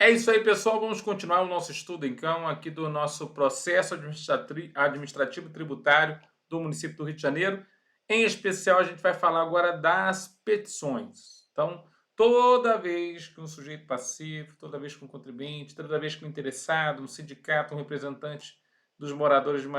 É isso aí, pessoal. Vamos continuar o nosso estudo, então, aqui do nosso processo administrativo tributário do município do Rio de Janeiro. Em especial, a gente vai falar agora das petições. Então, toda vez que um sujeito passivo, toda vez que um contribuinte, toda vez que um interessado, um sindicato, um representante dos moradores de um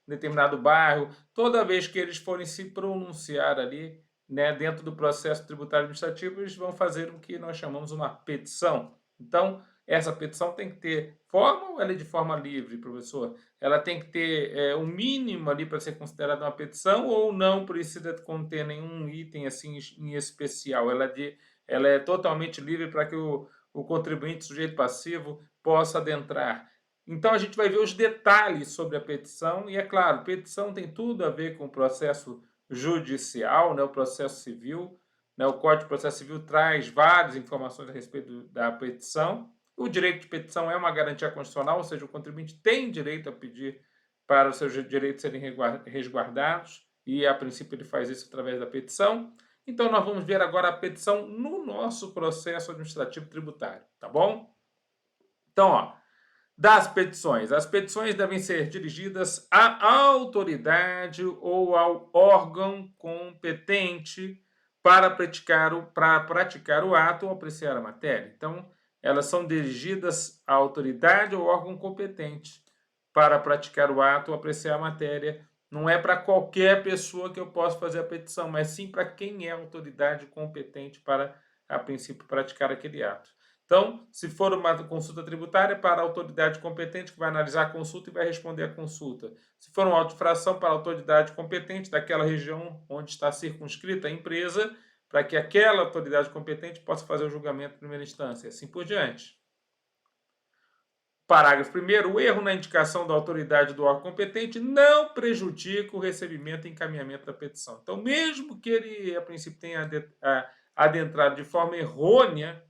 determinado bairro, toda vez que eles forem se pronunciar ali, né, dentro do processo tributário administrativo, eles vão fazer o que nós chamamos uma petição. Então, essa petição tem que ter forma ou ela é de forma livre, professor? Ela tem que ter um mínimo ali para ser considerada uma petição ou não precisa conter nenhum item assim em especial? Ela é totalmente livre para que o contribuinte, sujeito passivo, possa adentrar. Então a gente vai ver os detalhes sobre a petição e, é claro, petição tem tudo a ver com o processo judicial, né, o processo civil. Né, o Código de Processo Civil traz várias informações a respeito da petição. O direito de petição é uma garantia constitucional, ou seja, o contribuinte tem direito a pedir para os seus direitos serem resguardados, e a princípio ele faz isso através da petição. Então, nós vamos ver agora a petição no nosso processo administrativo tributário, tá bom? Então, ó, das petições. As petições devem ser dirigidas à autoridade ou ao órgão competente para praticar o ato ou apreciar a matéria. Então, elas são dirigidas à autoridade ou órgão competente para praticar o ato ou apreciar a matéria. Não é para qualquer pessoa que eu possa fazer a petição, mas sim para quem é a autoridade competente para, a princípio, praticar aquele ato. Então, se for uma consulta tributária, para a autoridade competente que vai analisar a consulta e vai responder a consulta. Se for uma auto-infração, para a autoridade competente daquela região onde está circunscrita a empresa, para que aquela autoridade competente possa fazer o julgamento em primeira instância, assim por diante. Parágrafo 1º. O erro na indicação da autoridade do órgão competente não prejudica o recebimento e encaminhamento da petição. Então, mesmo que ele, a princípio, tenha adentrado de forma errônea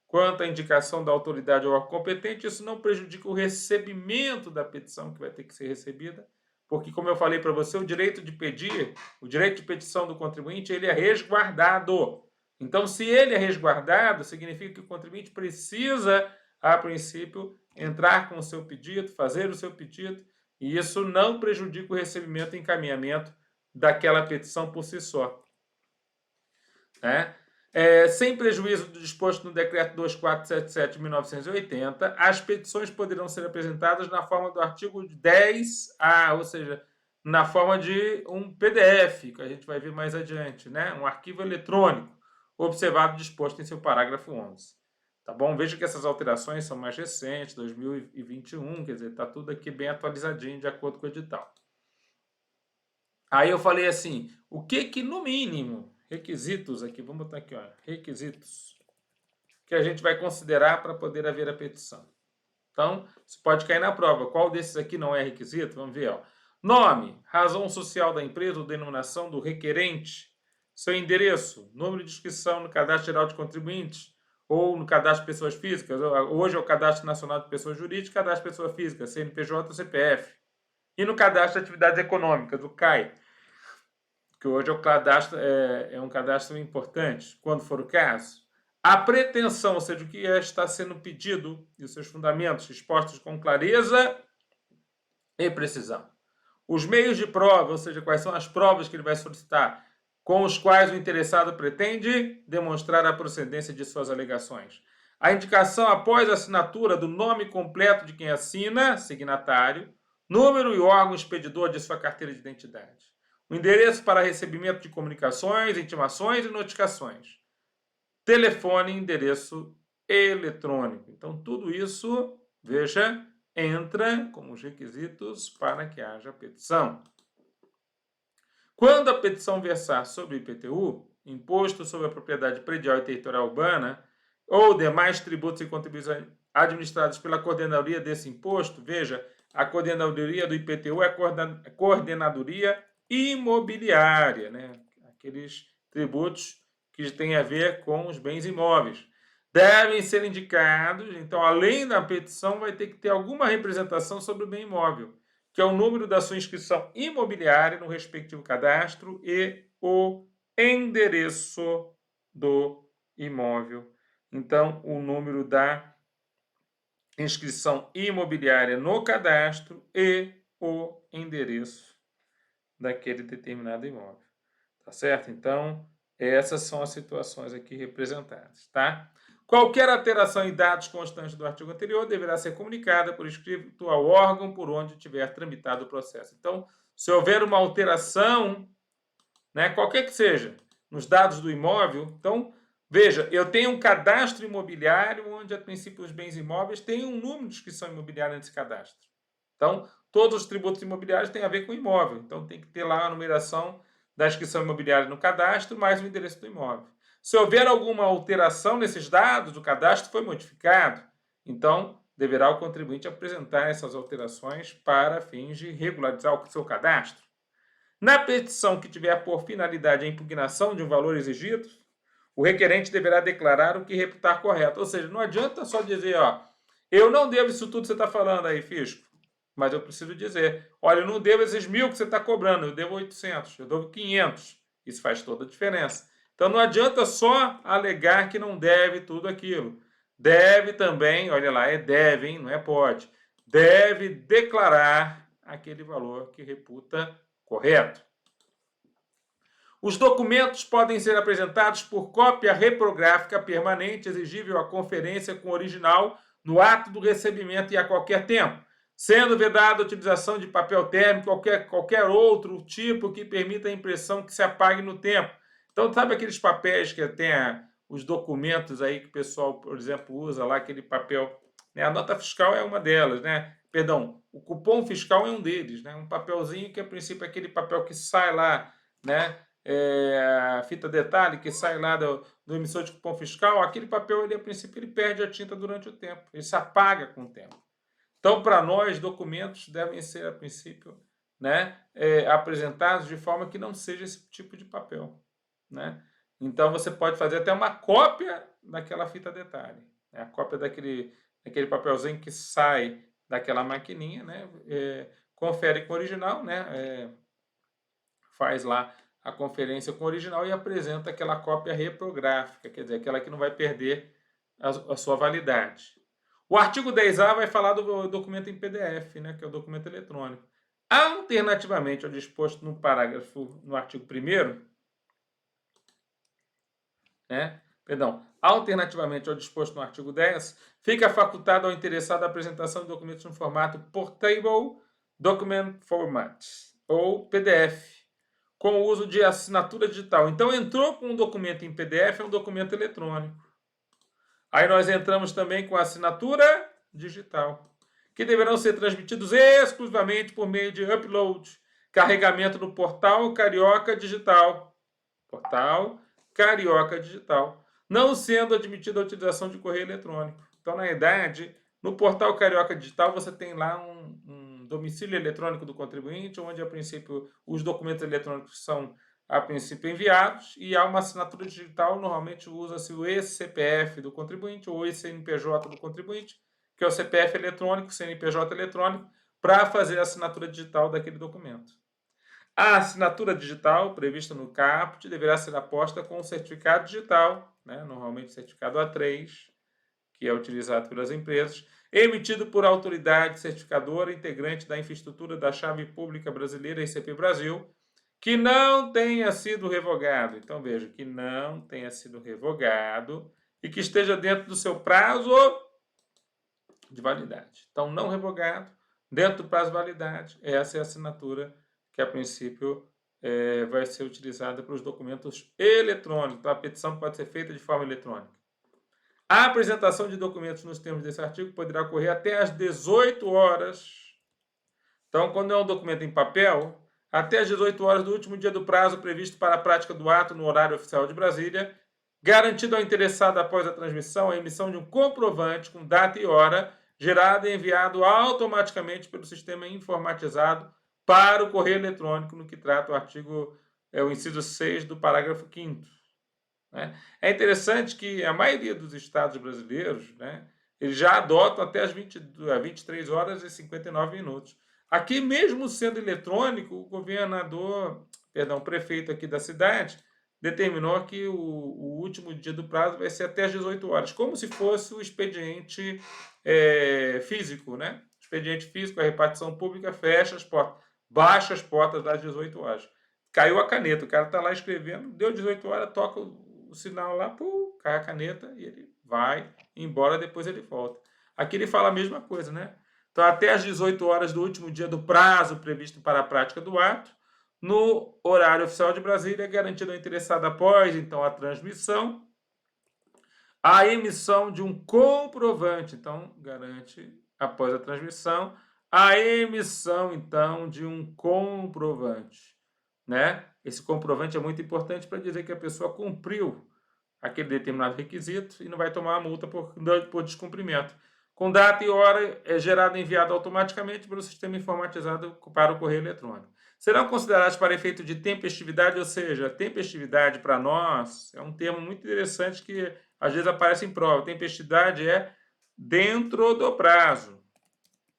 quanto à indicação da autoridade ou órgão competente, isso não prejudica o recebimento da petição que vai ter que ser recebida, porque, como eu falei para você, o direito de pedir, o direito de petição do contribuinte, ele é resguardado. Então, se ele é resguardado, significa que o contribuinte precisa, a princípio, entrar com o seu pedido, fazer o seu pedido, e isso não prejudica o recebimento e encaminhamento daquela petição por si só. Né? Sem prejuízo do disposto no Decreto 2477 de 1980, as petições poderão ser apresentadas na forma do artigo 10A, ou seja, na forma de um PDF, que a gente vai ver mais adiante, né? Um arquivo eletrônico, observado o disposto em seu parágrafo 11. Tá bom? Veja que essas alterações são mais recentes, 2021, quer dizer, está tudo aqui bem atualizadinho de acordo com o edital. Aí eu falei assim, o que no mínimo, requisitos aqui, vamos botar aqui, ó, requisitos, que a gente vai considerar para poder haver a petição. Então, isso pode cair na prova. Qual desses aqui não é requisito? Vamos ver, ó. Nome, razão social da empresa ou denominação do requerente, seu endereço, número de inscrição no Cadastro Geral de Contribuintes ou no Cadastro de Pessoas Físicas. Hoje é o Cadastro Nacional de Pessoas Jurídicas, Cadastro de Pessoa Física, CNPJ ou CPF. E no Cadastro de Atividades Econômicas, o CAI, que hoje é, um cadastro importante, quando for o caso. A pretensão, ou seja, o que está sendo pedido e os seus fundamentos expostos com clareza e precisão. Os meios de prova, ou seja, quais são as provas que ele vai solicitar, com os quais o interessado pretende demonstrar a procedência de suas alegações. A indicação após a assinatura do nome completo de quem assina, signatário, número e órgão expedidor de sua carteira de identidade. O endereço para recebimento de comunicações, intimações e notificações. Telefone e endereço eletrônico. Então, tudo isso, veja, entra como os requisitos para que haja petição. Quando a petição versar sobre o IPTU, Imposto sobre a Propriedade Predial e Territorial Urbana, ou demais tributos e contribuições administrados pela coordenadoria desse imposto, veja, a coordenadoria do IPTU é a coordenadoria imobiliária, né? Aqueles tributos que têm a ver com os bens imóveis. Devem ser indicados, então, além da petição, vai ter que ter alguma representação sobre o bem imóvel, que é o número da sua inscrição imobiliária no respectivo cadastro e o endereço do imóvel. Então, o número da inscrição imobiliária no cadastro e o endereço daquele determinado imóvel. Tá certo? Então, essas são as situações aqui representadas, tá? Qualquer alteração em dados constantes do artigo anterior deverá ser comunicada por escrito ao órgão por onde tiver tramitado o processo. Então, se houver uma alteração, né, qualquer que seja, nos dados do imóvel, então, veja, eu tenho um cadastro imobiliário onde, a princípio, os bens imóveis têm um número de inscrição imobiliária nesse cadastro. Então, todos os tributos imobiliários têm a ver com imóvel. Então, tem que ter lá a numeração da inscrição imobiliária no cadastro, mais o endereço do imóvel. Se houver alguma alteração nesses dados, o cadastro foi modificado, então deverá o contribuinte apresentar essas alterações para fins de regularizar o seu cadastro. Na petição que tiver por finalidade a impugnação de um valor exigido, o requerente deverá declarar o que reputar correto. Ou seja, não adianta só dizer, ó, eu não devo isso tudo que você está falando aí, fisco, mas eu preciso dizer, olha, eu não devo esses 1.000 que você está cobrando, eu devo 800, eu devo 500. Isso faz toda a diferença. Então não adianta só alegar que não deve tudo aquilo. Deve também, olha lá, é deve, hein? Não é pode. Deve declarar aquele valor que reputa correto. Os documentos podem ser apresentados por cópia reprográfica permanente, exigível à conferência com o original no ato do recebimento e a qualquer tempo, sendo vedada a utilização de papel térmico ou qualquer outro tipo que permita a impressão que se apague no tempo. Então, sabe aqueles papéis que tem os documentos aí que o pessoal, por exemplo, usa lá, aquele papel, né? A nota fiscal é uma delas, né? Perdão, o cupom fiscal é um deles, né? Um papelzinho que, a princípio, é aquele papel que sai lá, né? A fita detalhe que sai lá do emissor de cupom fiscal, aquele papel, ele, a princípio, ele perde a tinta durante o tempo, ele se apaga com o tempo. Então, para nós, documentos devem ser, a princípio, né, apresentados de forma que não seja esse tipo de papel, né? Então, você pode fazer até uma cópia daquela fita detalhe, né? A cópia daquele papelzinho que sai daquela maquininha, né? Confere com o original, né? Faz lá a conferência com o original e apresenta aquela cópia reprográfica, quer dizer, aquela que não vai perder a sua validade. O artigo 10A vai falar do documento em PDF, né, que é o documento eletrônico. Alternativamente ao disposto no artigo 1º, né, alternativamente ao disposto no artigo 10, fica facultado ao interessado a apresentação de documentos no formato Portable Document Format, ou PDF, com o uso de assinatura digital. Então, entrou com um documento em PDF, é um documento eletrônico. Aí nós entramos também com a assinatura digital, que deverão ser transmitidos exclusivamente por meio de upload, carregamento no portal Carioca Digital. Portal Carioca Digital, não sendo admitida a utilização de correio eletrônico. Então, na verdade, no portal Carioca Digital você tem lá um domicílio eletrônico do contribuinte, onde, a princípio, os documentos eletrônicos são, a princípio, enviados, e há uma assinatura digital. Normalmente usa-se o eCPF do contribuinte ou o eCNPJ do contribuinte, que é o CPF eletrônico, CNPJ eletrônico, para fazer a assinatura digital daquele documento. A assinatura digital prevista no caput deverá ser aposta com um certificado digital, né, normalmente certificado A3, que é utilizado pelas empresas, emitido por autoridade certificadora integrante da infraestrutura da chave pública brasileira, ICP Brasil, que não tenha sido revogado. Então, veja, que não tenha sido revogado e que esteja dentro do seu prazo de validade. Então, não revogado, dentro do prazo de validade, essa é a assinatura que, a princípio, vai ser utilizada para os documentos eletrônicos. Então, a petição pode ser feita de forma eletrônica. A apresentação de documentos nos termos desse artigo poderá ocorrer até às 18 horas. Então, quando é um documento em papel, até às 18 horas do último dia do prazo previsto para a prática do ato no horário oficial de Brasília, garantido ao interessado após a transmissão a emissão de um comprovante com data e hora, gerado e enviado automaticamente pelo sistema informatizado para o correio eletrônico, no que trata o artigo, o inciso 6 do parágrafo 5º. Né? É interessante que a maioria dos estados brasileiros, né, eles já adotam até as 23 horas e 59 minutos. Aqui, mesmo sendo eletrônico, o prefeito aqui da cidade, determinou que o último dia do prazo vai ser até às 18 horas, como se fosse o expediente físico, né? Expediente físico, a repartição pública fecha as portas, baixa as portas das 18 horas. Caiu a caneta, o cara está lá escrevendo, deu 18 horas, toca o sinal lá, pum, cai a caneta e ele vai embora, depois ele volta. Aqui ele fala a mesma coisa, né? Então, até às 18 horas do último dia do prazo previsto para a prática do ato, no horário oficial de Brasília, é garantido ao interessado após, então, a transmissão, a emissão de um comprovante. Então, garante, após a transmissão, a emissão, então, de um comprovante, né? Esse comprovante é muito importante para dizer que a pessoa cumpriu aquele determinado requisito e não vai tomar a multa por descumprimento. Com data e hora é gerado e enviado automaticamente pelo sistema informatizado para o correio eletrônico. Serão considerados para efeito de tempestividade, ou seja, tempestividade para nós é um termo muito interessante que às vezes aparece em prova. Tempestividade é dentro do prazo.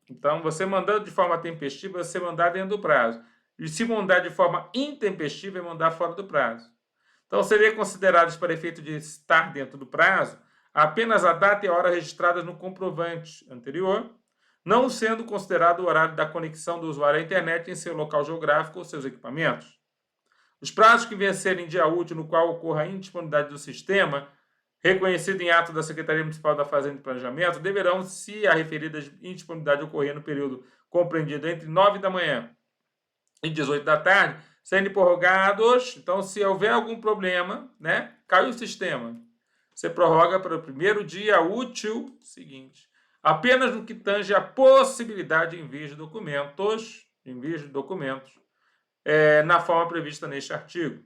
Então, você mandando de forma tempestiva, você mandar dentro do prazo. E se mandar de forma intempestiva, é mandar fora do prazo. Então, seria considerados para efeito de estar dentro do prazo apenas a data e a hora registradas no comprovante anterior, não sendo considerado o horário da conexão do usuário à internet em seu local geográfico ou seus equipamentos. Os prazos que vencerem dia útil no qual ocorra a indisponibilidade do sistema, reconhecido em ato da Secretaria Municipal da Fazenda e Planejamento, deverão, se a referida indisponibilidade ocorrer no período compreendido entre 9 da manhã e 18 da tarde, sendo prorrogados. Então, se houver algum problema, né, caiu o sistema, você prorroga para o primeiro dia útil seguinte. Apenas no que tange a possibilidade de envio de documentos, na forma prevista neste artigo.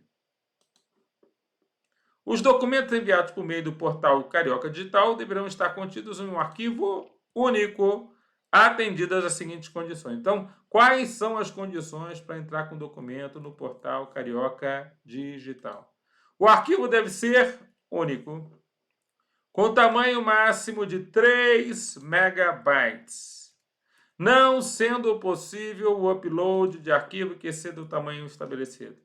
Os documentos enviados por meio do portal Carioca Digital deverão estar contidos em um arquivo único, atendidas as seguintes condições. Então, quais são as condições para entrar com documento no portal Carioca Digital? O arquivo deve ser único, com tamanho máximo de 3 megabytes, não sendo possível o upload de arquivo que exceda o tamanho estabelecido.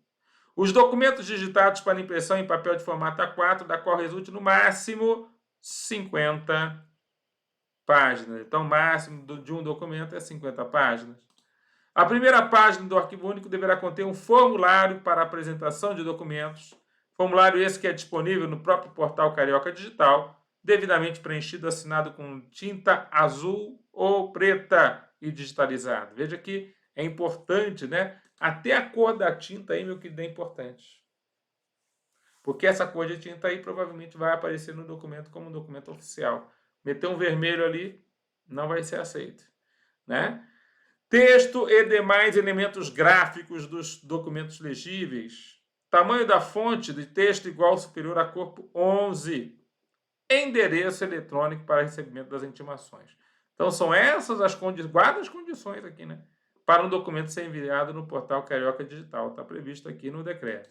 Os documentos digitados para impressão em papel de formato A4, da qual resulte no máximo 50 páginas. Então, o máximo de um documento é 50 páginas. A primeira página do arquivo único deverá conter um formulário para apresentação de documentos. Formulário esse que é disponível no próprio portal Carioca Digital, devidamente preenchido, assinado com tinta azul ou preta e digitalizado. Veja que é importante, né? Até a cor da tinta aí, meu querido, é importante. Porque essa cor de tinta aí provavelmente vai aparecer no documento como um documento oficial. Meter um vermelho ali não vai ser aceito, né? Texto e demais elementos gráficos dos documentos legíveis. Tamanho da fonte de texto igual ou superior a corpo 11. Endereço eletrônico para recebimento das intimações. Então, são essas as condições, guarda as condições aqui, né? Para um documento ser enviado no portal Carioca Digital. Está previsto aqui no decreto.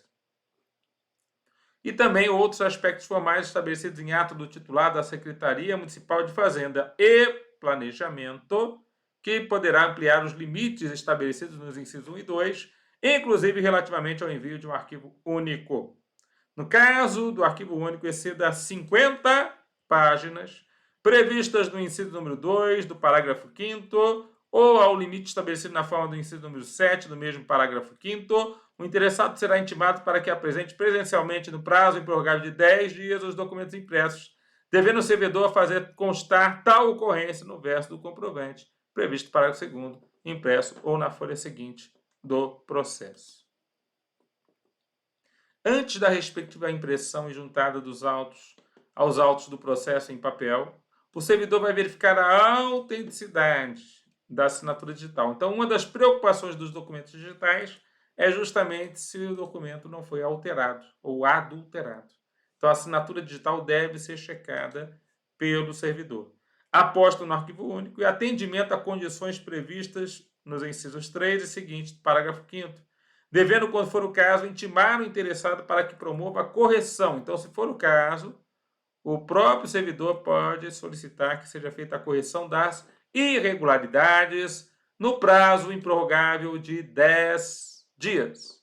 E também outros aspectos formais estabelecidos em ato do titular da Secretaria Municipal de Fazenda e Planejamento, que poderá ampliar os limites estabelecidos nos incisos 1 e 2, inclusive relativamente ao envio de um arquivo único. No caso do arquivo único exceda 50 páginas, previstas no inciso número 2 do parágrafo 5º, ou ao limite estabelecido na forma do inciso número 7 do mesmo parágrafo 5º, o interessado será intimado para que apresente presencialmente no prazo improrrogável de 10 dias os documentos impressos, devendo o servidor fazer constar tal ocorrência no verso do comprovante, previsto no parágrafo 2º, impresso ou na folha seguinte do processo. Antes da respectiva impressão e juntada dos autos aos autos do processo em papel, o servidor vai verificar a autenticidade da assinatura digital. Então, uma das preocupações dos documentos digitais é justamente se o documento não foi alterado ou adulterado. Então, a assinatura digital deve ser checada pelo servidor. Aposta no arquivo único e atendimento a condições previstas nos incisos 3 e seguintes do parágrafo 5º, devendo, quando for o caso, intimar o interessado para que promova a correção. Então, se for o caso, o próprio servidor pode solicitar que seja feita a correção das irregularidades no prazo improrrogável de 10 dias.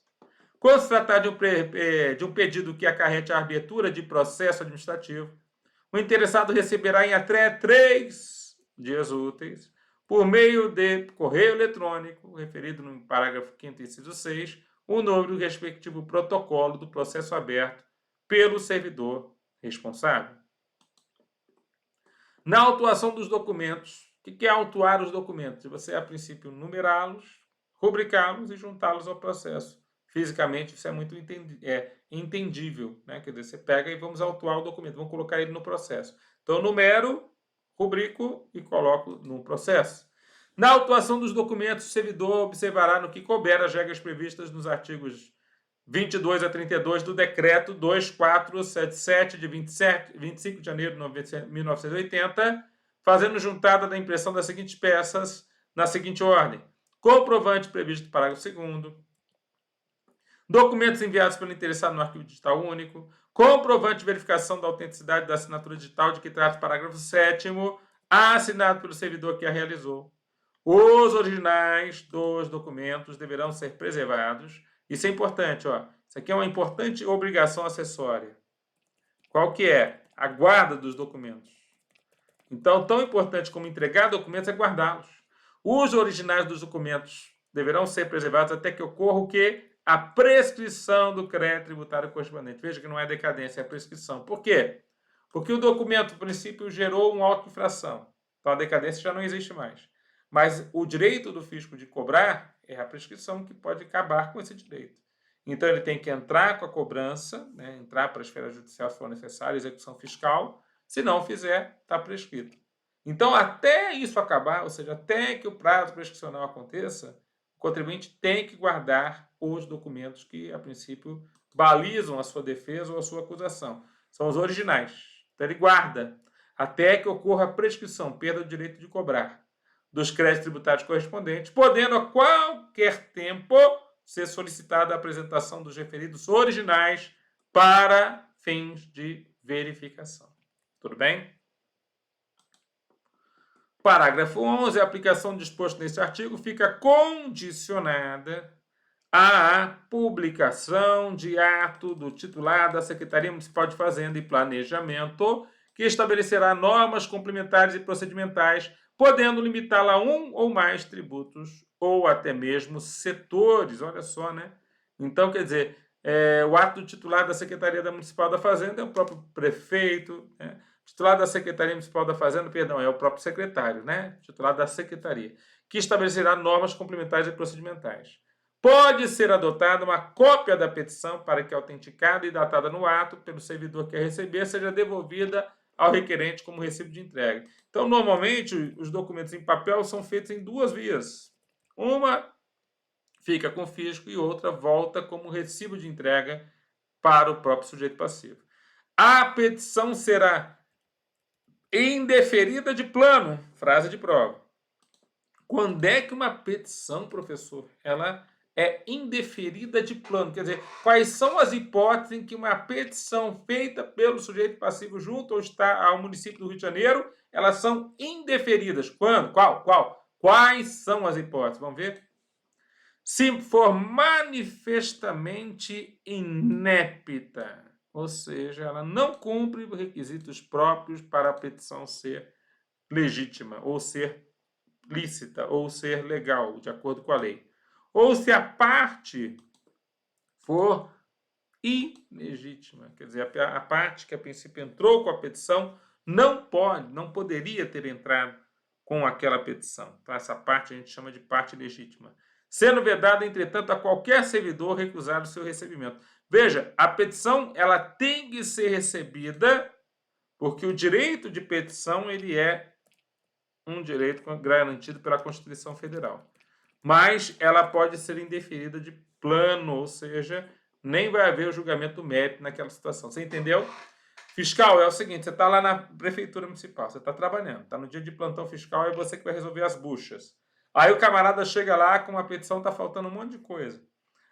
Quando se tratar de um pedido que acarrete a abertura de processo administrativo, o interessado receberá em até 3 dias úteis, por meio de correio eletrônico, referido no parágrafo 5º, inciso 6, o número do respectivo protocolo do processo aberto pelo servidor responsável. Na autuação dos documentos, o que é autuar os documentos? Você, a princípio, numerá-los, rubricá-los e juntá-los ao processo. Fisicamente, isso é muito entendível, né? Quer dizer, você pega e vamos autuar o documento, vamos colocar ele no processo. Então, numero, rubrico e coloco no processo. Na autuação dos documentos, o servidor observará no que couber as regras previstas nos artigos 22 a 32 do Decreto 2477, de 25 de janeiro de 1980, fazendo juntada da impressão das seguintes peças, na seguinte ordem: comprovante previsto no parágrafo 2º, documentos enviados pelo interessado no arquivo digital único, comprovante de verificação da autenticidade da assinatura digital de que trata o parágrafo 7º, assinado pelo servidor que a realizou. Os originais dos documentos deverão ser preservados. Isso é importante, ó. Isso aqui é uma importante obrigação acessória. Qual que é? A guarda dos documentos. Então, tão importante como entregar documentos é guardá-los. Os originais dos documentos deverão ser preservados até que ocorra o quê? A prescrição do crédito tributário correspondente. Veja que não é decadência, é prescrição. Por quê? Porque o documento, no princípio, gerou uma auto-infração. Então, a decadência já não existe mais. Mas o direito do fisco de cobrar é a prescrição que pode acabar com esse direito. Então, ele tem que entrar com a cobrança, né, entrar para a esfera judicial se for necessário, execução fiscal. Se não fizer, está prescrito. Então, até isso acabar, ou seja, até que o prazo prescricional aconteça, o contribuinte tem que guardar os documentos que, a princípio, balizam a sua defesa ou a sua acusação. São os originais. Então, ele guarda até que ocorra a prescrição, perda do direito de cobrar dos créditos tributários correspondentes, podendo a qualquer tempo ser solicitada a apresentação dos referidos originais para fins de verificação. Tudo bem? Parágrafo 11. A aplicação do disposto neste artigo fica condicionada à publicação de ato do titular da Secretaria Municipal de Fazenda e Planejamento, que estabelecerá normas complementares e procedimentais, podendo limitá-la a um ou mais tributos ou até mesmo setores. Olha só, né? Então, quer dizer, o ato do titular da Secretaria Municipal da Fazenda é o próprio prefeito, né? Titular da Secretaria Municipal da Fazenda, perdão, é o próprio secretário, né? Titular da Secretaria, que estabelecerá normas complementares e procedimentais. Pode ser adotada uma cópia da petição para que, autenticada e datada no ato pelo servidor que a receber, seja devolvida ao requerente como recibo de entrega. Então, normalmente, os documentos em papel são feitos em 2 vias. Uma fica com o fisco e outra volta como recibo de entrega para o próprio sujeito passivo. A petição será indeferida de plano, frase de prova. Quando é que uma petição, professor, ela é indeferida de plano? Quer dizer, quais são as hipóteses em que uma petição feita pelo sujeito passivo junto ao município do Rio de Janeiro, elas são indeferidas? Quando? Qual? Quais são as hipóteses? Vamos ver? Se for manifestamente inepta, ou seja, ela não cumpre os requisitos próprios para a petição ser legítima, ou ser lícita, ou ser legal, de acordo com a lei. Ou se a parte for ilegítima, quer dizer, a parte que a princípio entrou com a petição não poderia ter entrado com aquela petição. Então, essa parte a gente chama de parte legítima. Sendo vedado, entretanto, a qualquer servidor recusar o seu recebimento. Veja, a petição ela tem que ser recebida porque o direito de petição ele é um direito garantido pela Constituição Federal. Mas ela pode ser indeferida de plano, ou seja, nem vai haver o julgamento do mérito naquela situação. Você entendeu? Fiscal é o seguinte, você está lá na prefeitura municipal, você está trabalhando, está no dia de plantão fiscal, é você que vai resolver as buchas. Aí o camarada chega lá com uma petição, está faltando um monte de coisa.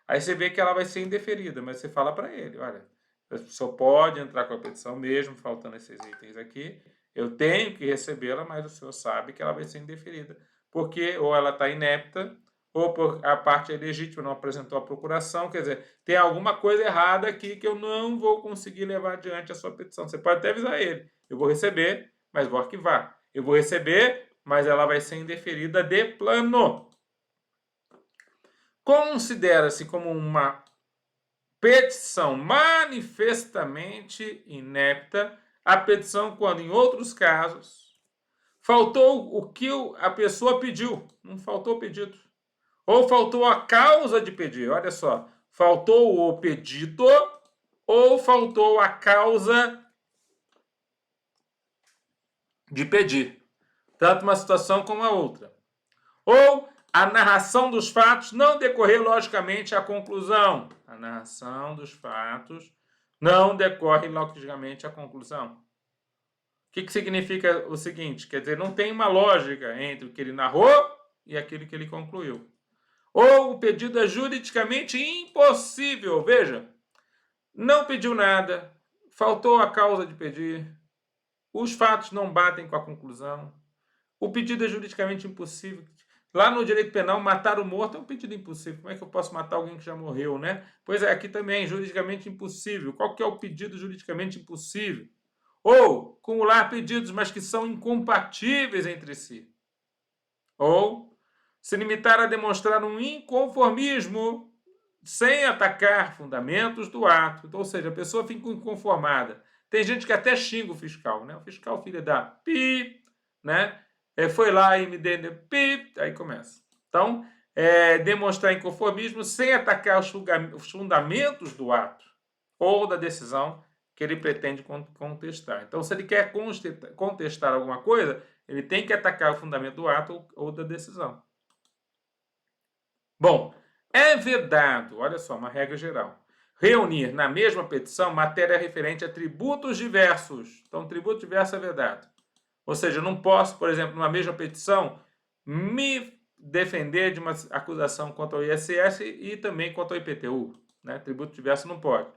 Aí você vê que ela vai ser indeferida, mas você fala para ele, olha, o senhor pode entrar com a petição mesmo, faltando esses itens aqui, eu tenho que recebê-la, mas o senhor sabe que ela vai ser indeferida, porque ou ela está inepta, ou por a parte legítima não apresentou a procuração, quer dizer, tem alguma coisa errada aqui que eu não vou conseguir levar adiante a sua petição. Você pode até avisar ele, eu vou receber, mas vou arquivar. Eu vou receber, mas ela vai ser indeferida de plano. Considera-se como uma petição manifestamente inepta a petição quando, em outros casos, faltou o que a pessoa pediu, não faltou o pedido. Ou faltou a causa de pedir, olha só, faltou o pedido ou faltou a causa de pedir. Tanto uma situação como a outra. Ou a narração dos fatos não decorrer logicamente à conclusão. A narração dos fatos não decorre logicamente à conclusão. O que significa o seguinte? Quer dizer, não tem uma lógica entre o que ele narrou e aquilo que ele concluiu. Ou o pedido é juridicamente impossível. Veja, não pediu nada, faltou a causa de pedir, os fatos não batem com a conclusão, o pedido é juridicamente impossível. Lá no direito penal, matar o morto é um pedido impossível. Como é que eu posso matar alguém que já morreu, né? Pois é, aqui também, juridicamente impossível. Qual que é o pedido juridicamente impossível? Ou acumular pedidos, mas que são incompatíveis entre si. Ou se limitar a demonstrar um inconformismo sem atacar fundamentos do ato. Ou seja, a pessoa fica inconformada. Tem gente que até xinga o fiscal, né? O fiscal, filho da pi, né? Foi lá e me deu pi, aí começa. Então, demonstrar inconformismo sem atacar os fundamentos do ato ou da decisão que ele pretende contestar. Então, se ele quer contestar alguma coisa, ele tem que atacar o fundamento do ato ou da decisão. Bom, é vedado, olha só, uma regra geral, reunir na mesma petição matéria referente a tributos diversos. Então, tributo diverso é vedado. Ou seja, eu não posso, por exemplo, numa mesma petição, me defender de uma acusação contra o ISS e também contra o IPTU. Né? Tributo diverso não pode.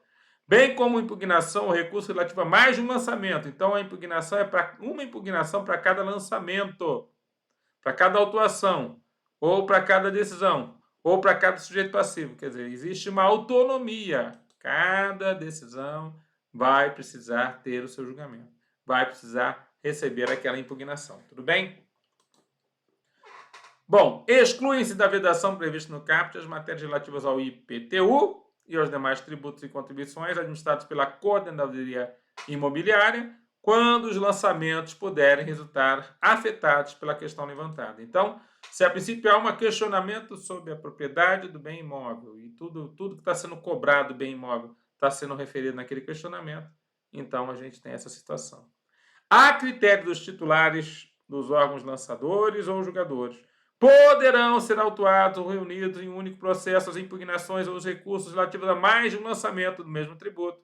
Bem como impugnação ou recurso relativo a mais de um lançamento. Então, a impugnação é para uma impugnação para cada lançamento, para cada autuação, ou para cada decisão, ou para cada sujeito passivo. Quer dizer, existe uma autonomia. Cada decisão vai precisar ter o seu julgamento. Vai precisar receber aquela impugnação. Tudo bem? Bom, excluem-se da vedação prevista no caput as matérias relativas ao IPTU e aos demais tributos e contribuições administrados pela Coordenadoria Imobiliária, quando os lançamentos puderem resultar afetados pela questão levantada. Então, se a princípio há um questionamento sobre a propriedade do bem imóvel e tudo que está sendo cobrado do bem imóvel está sendo referido naquele questionamento, então a gente tem essa situação. A critério dos titulares dos órgãos lançadores ou julgadores, poderão ser autuados ou reunidos em um único processo as impugnações ou os recursos relativos a mais de um lançamento do mesmo tributo,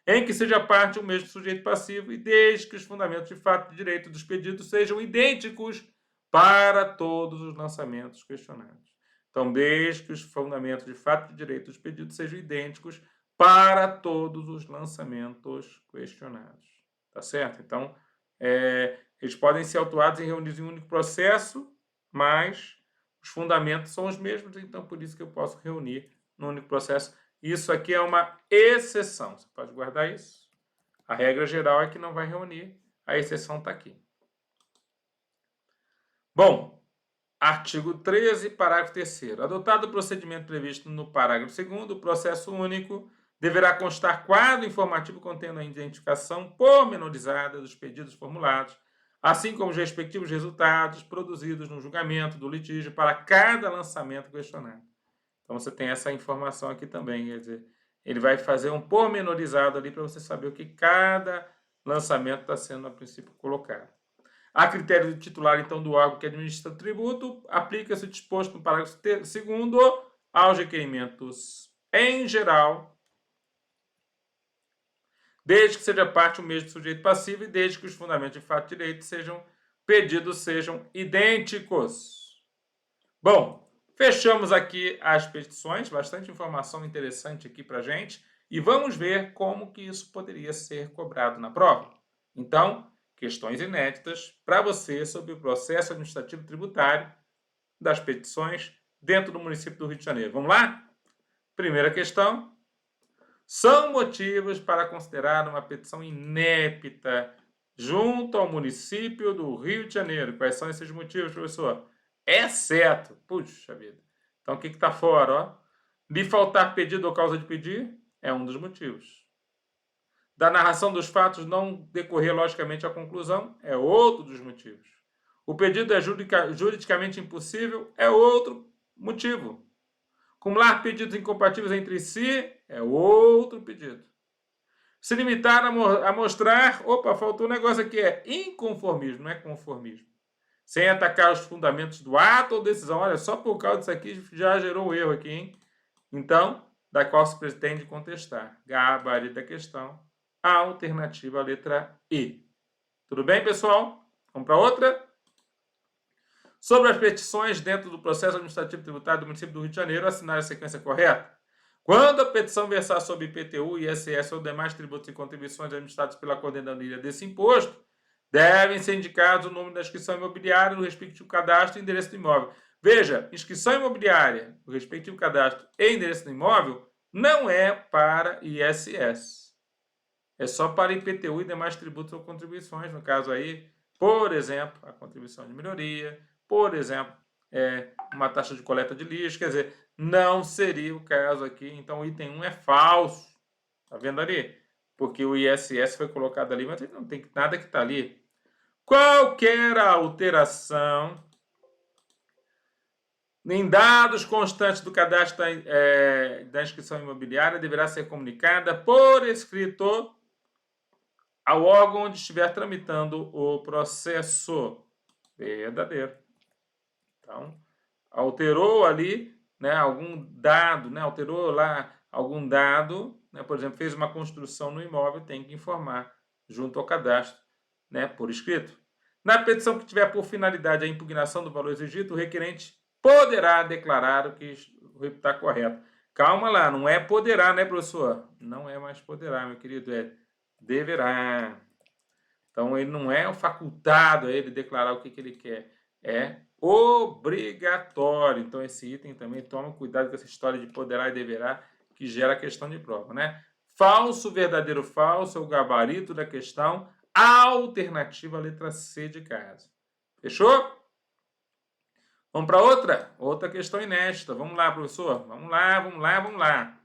em que seja parte o mesmo sujeito passivo, e desde que os fundamentos de fato e direito dos pedidos sejam idênticos para todos os lançamentos questionados. Então, desde que os fundamentos de fato e direito dos pedidos sejam idênticos para todos os lançamentos questionados. Tá certo? Então, eles podem ser autuados e reunidos em um único processo, mas os fundamentos são os mesmos, então por isso que eu posso reunir no único processo. Isso aqui é uma exceção. Você pode guardar isso. A regra geral é que não vai reunir. A exceção está aqui. Bom, artigo 13, parágrafo 3º. Adotado o procedimento previsto no parágrafo 2º, o processo único deverá constar quadro informativo contendo a identificação pormenorizada dos pedidos formulados, assim como os respectivos resultados produzidos no julgamento do litígio para cada lançamento questionado. Então, você tem essa informação aqui também, quer dizer, ele vai fazer um pormenorizado ali para você saber o que cada lançamento está sendo, a princípio, colocado. A critério do titular, então, do órgão que administra o tributo, aplica-se o disposto no parágrafo 2º aos requerimentos em geral, desde que seja parte o mesmo sujeito passivo e desde que os fundamentos de fato e direito sejam idênticos. Bom, fechamos aqui as petições, bastante informação interessante aqui para a gente, e vamos ver como que isso poderia ser cobrado na prova. Então, questões inéditas para você sobre o processo administrativo tributário das petições dentro do município do Rio de Janeiro. Vamos lá? Primeira questão. São motivos para considerar uma petição inépita junto ao município do Rio de Janeiro. Quais são esses motivos, professor? Exceto, puxa vida. Então, o que está fora? Ó? De faltar pedido ou causa de pedir é um dos motivos. Da narração dos fatos não decorrer logicamente à conclusão é outro dos motivos. O pedido é juridicamente impossível é outro motivo. Acumular pedidos incompatíveis entre si é outro pedido. Se limitar a mostrar, opa, faltou um negócio aqui, é inconformismo, não é conformismo. Sem atacar os fundamentos do ato ou decisão. Olha, só por causa disso aqui já gerou um erro aqui, hein? Então, da qual se pretende contestar. Gabarito da questão. A alternativa, a letra E. Tudo bem, pessoal? Vamos para outra? Sobre as petições dentro do processo administrativo tributário do município do Rio de Janeiro, assinar a sequência correta. Quando a petição versar sobre IPTU, ISS ou demais tributos e contribuições administrados pela coordenadoria desse imposto, devem ser indicados o nome da inscrição imobiliária, o respectivo cadastro e endereço do imóvel. Veja, inscrição imobiliária, o respectivo cadastro e endereço do imóvel não é para ISS. É só para IPTU e demais tributos ou contribuições, no caso aí, por exemplo, a contribuição de melhoria, por exemplo, uma taxa de coleta de lixo, quer dizer, não seria o caso aqui. Então, o item 1 é falso. Tá vendo ali? Porque o ISS foi colocado ali, mas não tem nada que está ali. Qualquer alteração em dados constantes do cadastro da inscrição imobiliária deverá ser comunicada por escrito ao órgão onde estiver tramitando o processo. Verdadeiro. Então, alterou ali, né, algum dado, né, alterou lá algum dado, né, por exemplo, fez uma construção no imóvel, tem que informar junto ao cadastro, né, por escrito. Na petição que tiver por finalidade a impugnação do valor exigido, o requerente poderá declarar o que está correto. Calma lá, não é poderá, né, professor? Não é mais poderá, meu querido, é deverá. Então, ele não é facultado a ele declarar o que ele quer, é obrigatório. Então, esse item também, toma cuidado com essa história de poderá e deverá, que gera questão de prova, né? Falso, verdadeiro, falso é o gabarito da questão. Alternativa, letra C de casa. Fechou? Vamos para outra? Outra questão inédita. Vamos lá, professor. Vamos lá.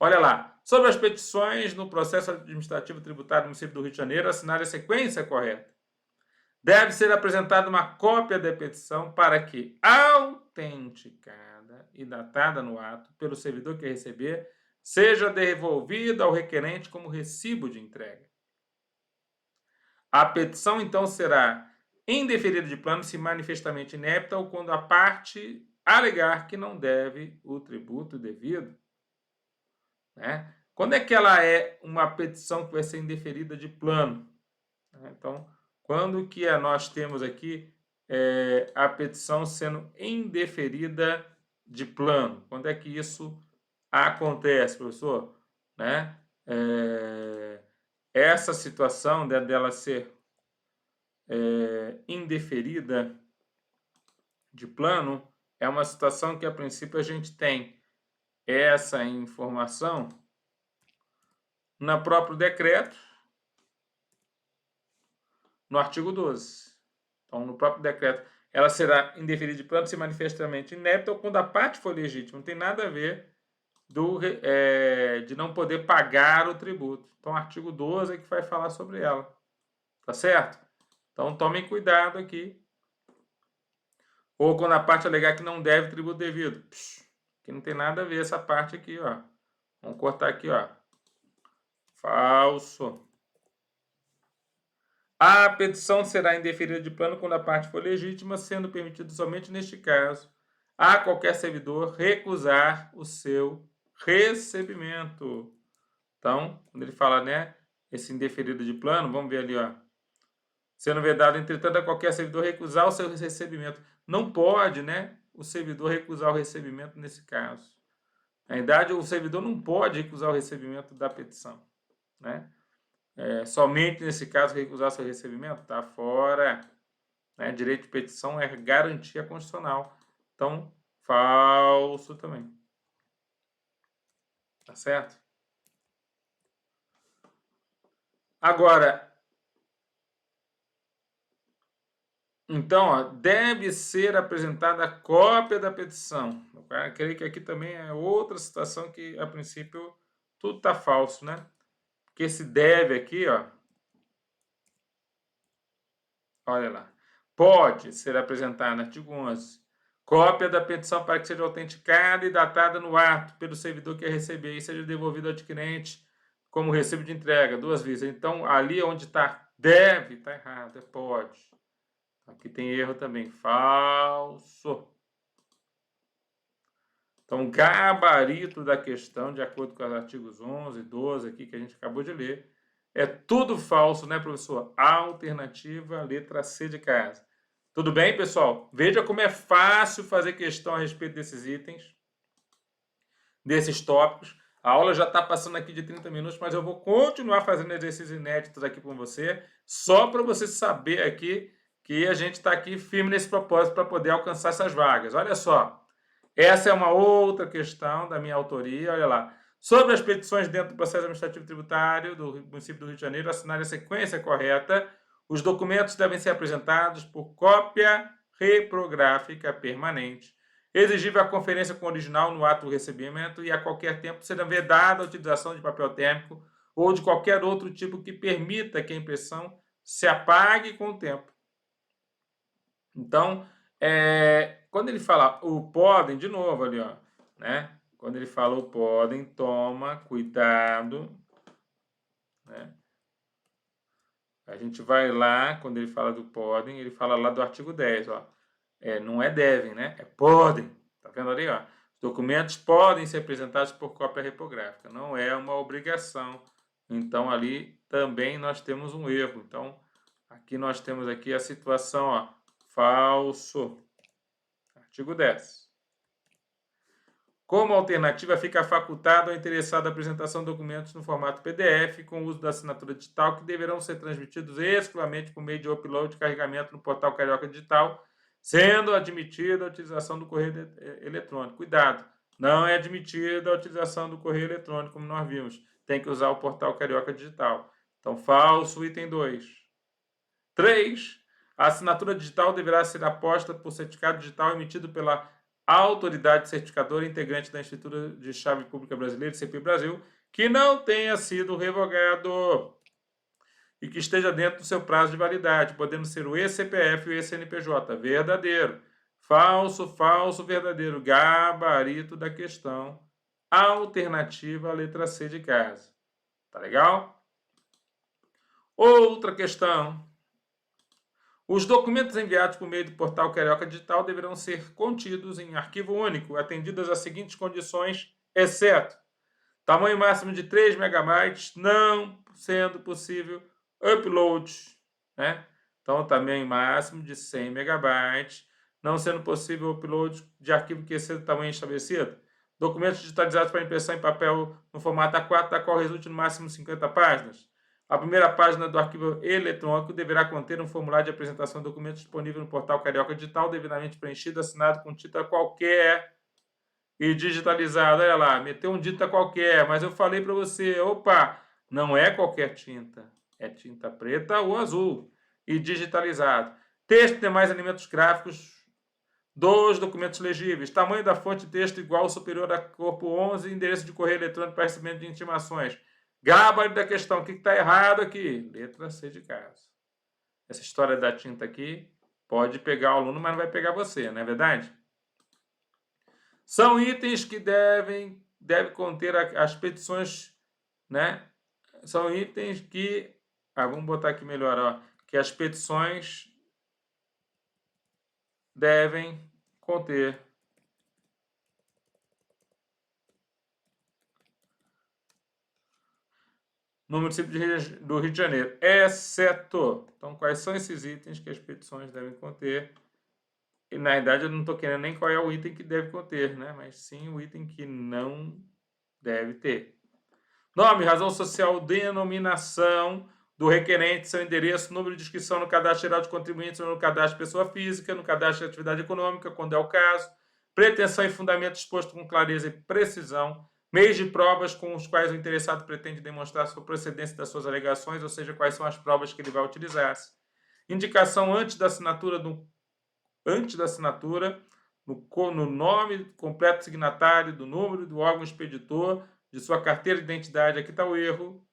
Olha lá. Sobre as petições no processo administrativo tributário do município do Rio de Janeiro, assinar a sequência correta. Deve ser apresentada uma cópia da petição para que, autenticada e datada no ato pelo servidor que receber, seja devolvida ao requerente como recibo de entrega. A petição, então, será indeferida de plano se manifestamente inepta ou quando a parte alegar que não deve o tributo devido. Né? Quando é que ela é uma petição que vai ser indeferida de plano? Então, quando que nós temos aqui a petição sendo indeferida de plano? Quando é que isso acontece, professor? Né? Essa situação dela ser indeferida de plano é uma situação que, a princípio, a gente tem essa informação no próprio decreto, no artigo 12. Então, no próprio decreto, ela será indeferida de plano se manifestamente inepta ou quando a parte for legítima. Não tem nada a ver de não poder pagar o tributo. Então, o artigo 12 é que vai falar sobre ela. Tá certo? Então, tomem cuidado aqui. Ou quando a parte alegar que não deve tributo devido. Que não tem nada a ver essa parte aqui, ó. Vamos cortar aqui, ó. Falso. A petição será indeferida de plano quando a parte for legítima, sendo permitido somente neste caso a qualquer servidor recusar o seu recebimento. Então, quando ele fala, né, esse indeferido de plano, vamos ver ali, ó. Sendo vedado, entretanto, a qualquer servidor recusar o seu recebimento. Não pode, né, o servidor recusar o recebimento nesse caso. Na verdade, o servidor não pode recusar o recebimento da petição, né? Somente nesse caso recusar seu recebimento, está fora. Né? Direito de petição é garantia constitucional. Então, falso também. Tá certo? Agora, então, ó, deve ser apresentada a cópia da petição. Eu creio que aqui também é outra situação que, a princípio, tudo está falso, né? Porque esse deve aqui, ó, olha lá, pode ser apresentada, artigo 11, cópia da petição para que seja autenticada e datada no ato pelo servidor que a receber e seja devolvido ao adquirente como recibo de entrega, 2 vezes. Então, ali onde está deve, está errado, é pode. Aqui tem erro também, falso. Então, gabarito da questão, de acordo com os artigos 11 e 12 aqui que a gente acabou de ler, é tudo falso, né, professor? Alternativa, letra C de casa. Tudo bem, pessoal? Veja como é fácil fazer questão a respeito desses itens, desses tópicos. A aula já está passando aqui de 30 minutos, mas eu vou continuar fazendo exercícios inéditos aqui com você, só para você saber aqui que a gente está aqui firme nesse propósito para poder alcançar essas vagas. Olha só. Essa é uma outra questão da minha autoria, olha lá. Sobre as petições dentro do processo administrativo tributário do município do Rio de Janeiro, assinar a sequência correta, os documentos devem ser apresentados por cópia reprográfica permanente, exigível a conferência com o original no ato do recebimento e a qualquer tempo será vedada a utilização de papel térmico ou de qualquer outro tipo que permita que a impressão se apague com o tempo. Então, quando ele fala o podem, de novo ali, ó, né? Quando ele fala o podem, toma cuidado, né? A gente vai lá, quando ele fala do podem, ele fala lá do artigo 10, ó. Não é devem, né? É podem. Tá vendo ali, ó? Os documentos podem ser apresentados por cópia repográfica, não é uma obrigação. Então, ali também nós temos um erro. Então, aqui nós temos aqui a situação, ó, falso. Artigo 10. Como alternativa, fica facultado ao interessado a apresentação de documentos no formato PDF com o uso da assinatura digital, que deverão ser transmitidos exclusivamente por meio de upload e carregamento no portal Carioca Digital, sendo admitida a utilização do correio eletrônico. Cuidado, não é admitida a utilização do correio eletrônico, como nós vimos. Tem que usar o portal Carioca Digital. Então, falso, item 2. 3. A assinatura digital deverá ser aposta por certificado digital emitido pela autoridade certificadora integrante da Instituição de Chave Pública Brasileira, CP Brasil, que não tenha sido revogado e que esteja dentro do seu prazo de validade, podendo ser o eCPF e o eCNPJ. Verdadeiro. Falso, falso, verdadeiro. Gabarito da questão. Alternativa, letra C de casa. Tá legal? Outra questão. Os documentos enviados por meio do portal Carioca Digital deverão ser contidos em arquivo único, atendidas as seguintes condições, exceto tamanho máximo de 3 MB, não sendo possível upload, né? Então, tamanho máximo de 100 MB, não sendo possível upload de arquivo que exceda o tamanho estabelecido. Documentos digitalizados para impressão em papel no formato A4, da qual resulte no máximo 50 páginas. A primeira página do arquivo eletrônico deverá conter um formulário de apresentação de documentos disponível no portal Carioca Digital, devidamente preenchido, assinado com tinta qualquer e digitalizado. Olha lá, meteu um tinta qualquer, mas eu falei para você, opa, não é qualquer tinta, é tinta preta ou azul e digitalizado. Texto e demais elementos gráficos dos documentos legíveis. Tamanho da fonte de texto igual ou superior a corpo 11, endereço de correio eletrônico para recebimento de intimações. Gabarito da questão, o que está errado aqui? Letra C de caso. Essa história da tinta aqui pode pegar o aluno, mas não vai pegar você, não é verdade? São itens que devem conter as petições, né? São itens que... vamos botar aqui melhor, ó. Que as petições devem conter. No município do Rio de Janeiro, exceto. Então, quais são esses itens que as petições devem conter? E, na verdade, eu não estou querendo nem qual é o item que deve conter, né? Mas sim o item que não deve ter. Nome, razão social, denominação do requerente, seu endereço, número de inscrição no cadastro geral de contribuintes ou no cadastro de pessoa física, no cadastro de atividade econômica, quando é o caso, pretensão e fundamento exposto com clareza e precisão, meios de provas com os quais o interessado pretende demonstrar a procedência das suas alegações, ou seja, quais são as provas que ele vai utilizar. Indicação antes da assinatura, no nome completo do signatário, do número do órgão expeditor, de sua carteira de identidade. Aqui está o erro.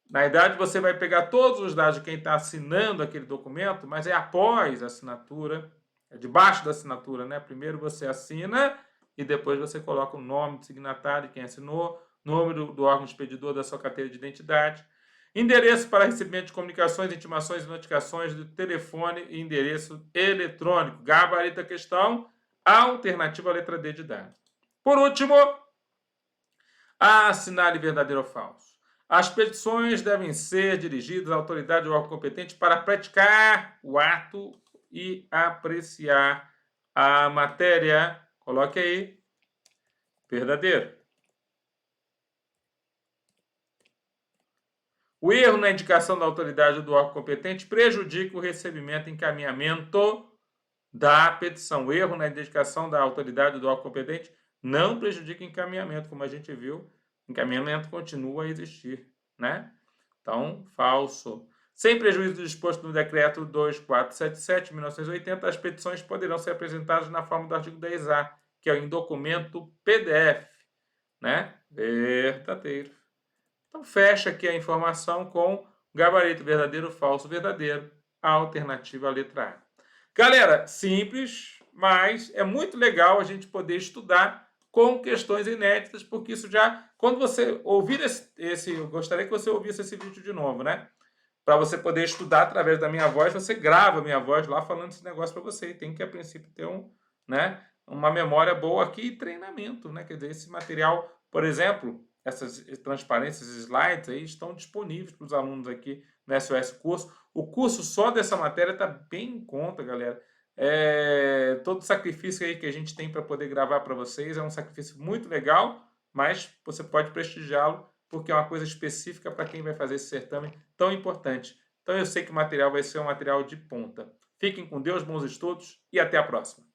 Na verdade, você vai pegar todos os dados de quem está assinando aquele documento, mas é após a assinatura, é debaixo da assinatura, né? Primeiro você assina e depois você coloca o nome do signatário, quem assinou, número do órgão expedidor da sua carteira de identidade, endereço para recebimento de comunicações, intimações e notificações do telefone e endereço eletrônico. Gabarito da questão, alternativa à letra D de dado. Por último, assinale verdadeiro ou falso. As petições devem ser dirigidas à autoridade ou órgão competente para praticar o ato e apreciar a matéria. Coloque aí, verdadeiro. O erro na indicação da autoridade ou do órgão competente prejudica o recebimento e encaminhamento da petição. O erro na indicação da autoridade ou do órgão competente não prejudica o encaminhamento, como a gente viu. Encaminhamento continua a existir, né? Então, falso. Sem prejuízo do disposto no decreto 2477 de 1980, as petições poderão ser apresentadas na forma do artigo 10A, que é em documento PDF, né? Verdadeiro. Então, fecha aqui a informação com gabarito verdadeiro, falso, verdadeiro. A alternativa à letra A. Galera, simples, mas é muito legal a gente poder estudar com questões inéditas, porque isso já, quando você ouvir eu gostaria que você ouvisse esse vídeo de novo, né? Para você poder estudar através da minha voz, você grava a minha voz lá falando esse negócio para você. E tem que, a princípio, ter né, uma memória boa aqui e treinamento, né? Quer dizer, esse material, por exemplo, essas transparências, slides aí estão disponíveis para os alunos aqui no SOS Curso. O curso só dessa matéria está bem em conta, galera. Todo o sacrifício aí que a gente tem para poder gravar para vocês é um sacrifício muito legal, mas você pode prestigiá-lo porque é uma coisa específica para quem vai fazer esse certame tão importante. Então eu sei que o material vai ser um material de ponta. Fiquem com Deus, bons estudos e até a próxima.